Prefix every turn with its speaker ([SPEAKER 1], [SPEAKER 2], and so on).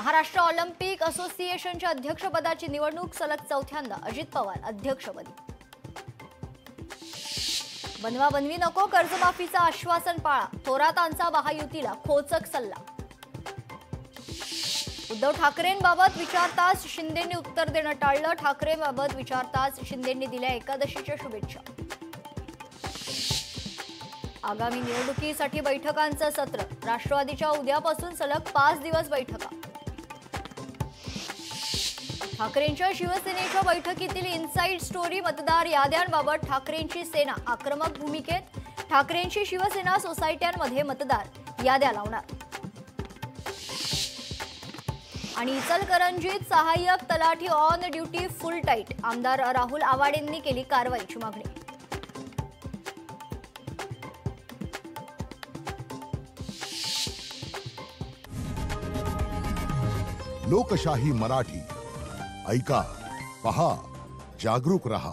[SPEAKER 1] Maharashtra Olympic असोसिएशनच्या अध्यक्षपदाची निवडणूक सलग चौथ्यांदा अजित पवार अध्यक्षपदी। बनवा बनवी नको, कर्जमाफीचं आश्वासन पाळा, थोरातांचा महायुतीला खोचक सल्ला। उद्धव ठाकरेंबाबत विचारताच शिंदेंनी उत्तर देणं टाळलं, ठाकरेंबाबत विचारताच शिंदेंनी दिल्या एकादशीच्या शुभेच्छा। आगामी निवडणुकीसाठी बैठकांचं सत्र, राष्ट्रवादीच्या उद्यापासून सलग 5 दिवस बैठका। ठाकरेंच्या शिवसेनेच्या बैठकीतील इनसाइड स्टोरी, मतदार याद्यांबाबत ठाकरेंची सेना आक्रमक भूमिकेत, ठाकरेंची शिवसेना सोसायट्यांमध्ये मतदार याद्या लावणार। आणि इचलकरंजीत सहाय्यक तलाठी ऑन ड्युटी फुल टाईट, आमदार राहुल आवाडेंनी केली कारवाईची मागणी।
[SPEAKER 2] लोकशाही मराठी ऐका, पहा, जागरूक रहा।